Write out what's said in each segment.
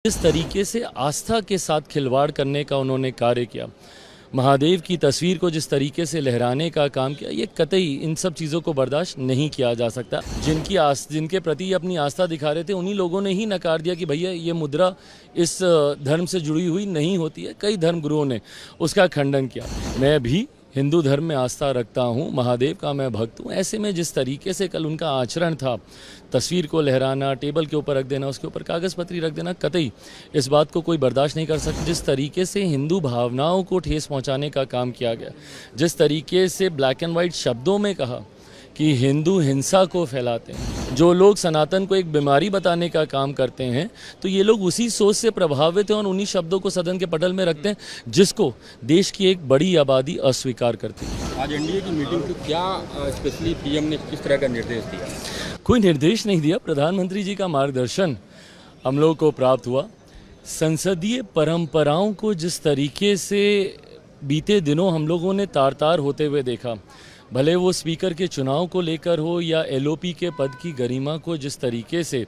जिस तरीके से आस्था के साथ खिलवाड़ करने का उन्होंने कार्य किया, महादेव की तस्वीर को जिस तरीके से लहराने का काम किया, ये कतई इन सब चीज़ों को बर्दाश्त नहीं किया जा सकता। जिनके प्रति अपनी आस्था दिखा रहे थे, उन्हीं लोगों ने ही नकार दिया कि भैया ये मुद्रा इस धर्म से जुड़ी हुई नहीं होती है। कई धर्मगुरुओं ने उसका खंडन किया। मैं भी हिंदू धर्म में आस्था रखता हूँ, महादेव का मैं भक्त हूँ। ऐसे में जिस तरीके से कल उनका आचरण था, तस्वीर को लहराना, टेबल के ऊपर रख देना, उसके ऊपर कागज़ पत्री रख देना, कतई इस बात को कोई बर्दाश्त नहीं कर सकता। जिस तरीके से हिंदू भावनाओं को ठेस पहुँचाने का काम किया गया, जिस तरीके से ब्लैक एंड वाइट शब्दों में कहा कि हिंदू हिंसा को फैलाते हैं, जो लोग सनातन को एक बीमारी बताने का काम करते हैं, तो ये लोग उसी सोच से प्रभावित हैं और उन्हीं शब्दों को सदन के पटल में रखते हैं, जिसको देश की एक बड़ी आबादी अस्वीकार करती है। आज एनडीए की मीटिंग को क्या स्पेशली पीएम ने किस तरह का निर्देश दिया? कोई निर्देश नहीं दिया, प्रधानमंत्री जी का मार्गदर्शन हम लोगों को प्राप्त हुआ। संसदीय परंपराओं को जिस तरीके से बीते दिनों हम लोगों ने तार तार होते हुए देखा, भले वो स्पीकर के चुनाव को लेकर हो या एलओपी के पद की गरिमा को जिस तरीके से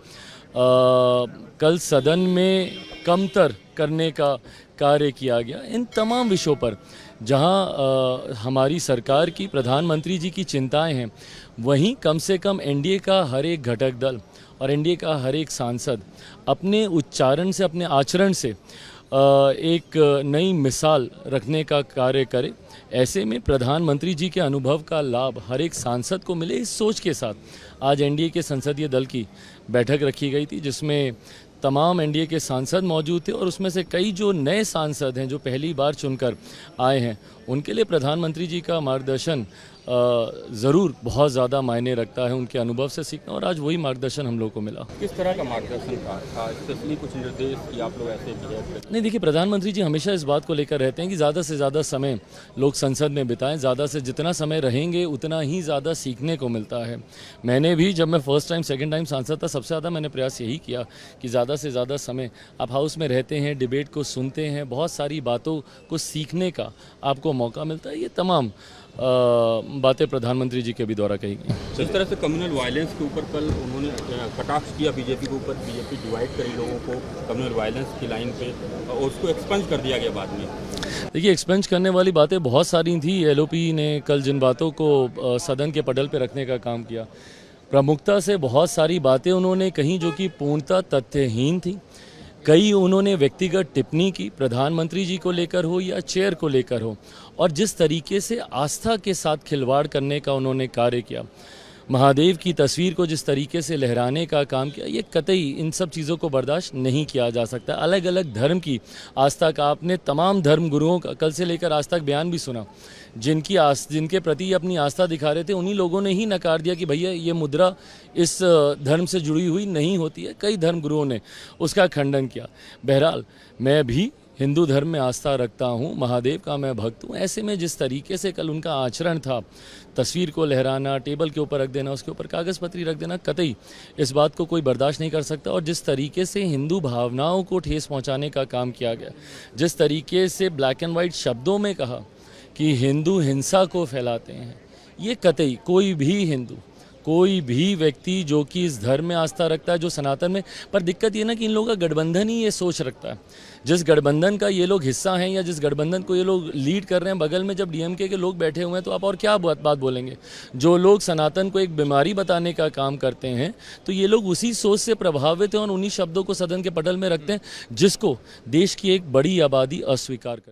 कल सदन में कमतर करने का कार्य किया गया, इन तमाम विषयों पर जहां हमारी सरकार की, प्रधानमंत्री जी की चिंताएं हैं, वहीं कम से कम एनडीए का हर एक घटक दल और एनडीए का हर एक सांसद अपने उच्चारण से, अपने आचरण से एक नई मिसाल रखने का कार्य करे। ऐसे में प्रधानमंत्री जी के अनुभव का लाभ हर एक सांसद को मिले, इस सोच के साथ आज एनडीए के संसदीय दल की बैठक रखी गई थी, जिसमें तमाम एनडीए के सांसद मौजूद थे और उसमें से कई जो नए सांसद हैं, जो पहली बार चुनकर आए हैं, उनके लिए प्रधानमंत्री जी का मार्गदर्शन ज़रूर बहुत ज़्यादा मायने रखता है, उनके अनुभव से सीखना, और आज वही मार्गदर्शन हम लोग को मिला। किस तरह का मार्गदर्शन था? स्पेशली कुछ निर्देश कि आप लोग ऐसे नहीं, देखिए, प्रधानमंत्री जी हमेशा इस बात को लेकर रहते हैं कि ज़्यादा से ज़्यादा समय लोग संसद में बिताएं, ज़्यादा से जितना समय रहेंगे उतना ही ज़्यादा सीखने को मिलता है। मैंने भी जब मैं फर्स्ट टाइम, सेकेंड टाइम सांसद था, सबसे ज़्यादा मैंने प्रयास यही किया कि ज़्यादा से ज़्यादा समय आप हाउस में रहते हैं, डिबेट को सुनते हैं, बहुत सारी बातों को सीखने का आपको मौका मिलता है। ये तमाम बातें प्रधानमंत्री जी के भी द्वारा कही गई। जिस तरह से कम्युनल वायलेंस के ऊपर कल उन्होंने कटाक्ष किया बीजेपी के ऊपर, बीजेपी डिवाइड करी लोगों को कम्युनल वायलेंस की लाइन पे, और उसको एक्सपेंज कर दिया गया बाद में। देखिए, एक्सपेंज करने वाली बातें बहुत सारी थी। एलओपी ने कल जिन बातों को सदन के पटल पर रखने का काम किया, प्रमुखता से बहुत सारी बातें उन्होंने कही जो कि पूर्णतः तथ्यहीन थी। कई उन्होंने व्यक्तिगत टिप्पणी की, प्रधानमंत्री जी को लेकर हो या चेयर को लेकर हो, और जिस तरीके से आस्था के साथ खिलवाड़ करने का उन्होंने कार्य किया, महादेव की तस्वीर को जिस तरीके से लहराने का काम किया, ये कतई इन सब चीज़ों को बर्दाश्त नहीं किया जा सकता। अलग अलग धर्म की आस्था का आपने तमाम धर्म गुरुओं का कल से लेकर आज तक बयान भी सुना, जिनके प्रति अपनी आस्था दिखा रहे थे, उन्हीं लोगों ने ही नकार दिया कि भैया ये मुद्रा इस धर्म से जुड़ी हुई नहीं होती है। कई धर्मगुरुओं ने उसका खंडन किया। बहरहाल, मैं भी हिंदू धर्म में आस्था रखता हूँ, महादेव का मैं भक्त हूँ। ऐसे में जिस तरीके से कल उनका आचरण था, तस्वीर को लहराना, टेबल के ऊपर रख देना, उसके ऊपर कागज़ पत्री रख देना, कतई इस बात को कोई बर्दाश्त नहीं कर सकता। और जिस तरीके से हिंदू भावनाओं को ठेस पहुँचाने का काम किया गया, जिस तरीके से ब्लैक एंड वाइट शब्दों में कहा कि हिंदू हिंसा को फैलाते हैं, ये कतई कोई भी हिंदू, कोई भी व्यक्ति जो कि इस धर्म में आस्था रखता है, जो सनातन में, पर दिक्कत ये ना कि इन लोगों का गठबंधन ही ये सोच रखता है। जिस गठबंधन का ये लोग हिस्सा हैं या जिस गठबंधन को ये लोग लीड कर रहे हैं, बगल में जब डीएमके के लोग बैठे हुए हैं, तो आप और क्या बात बोलेंगे। जो लोग सनातन को एक बीमारी बताने का काम करते हैं, तो ये लोग उसी सोच से प्रभावित हैं और उन्हीं शब्दों को सदन के पटल में रखते हैं, जिसको देश की एक बड़ी आबादी अस्वीकार करती है।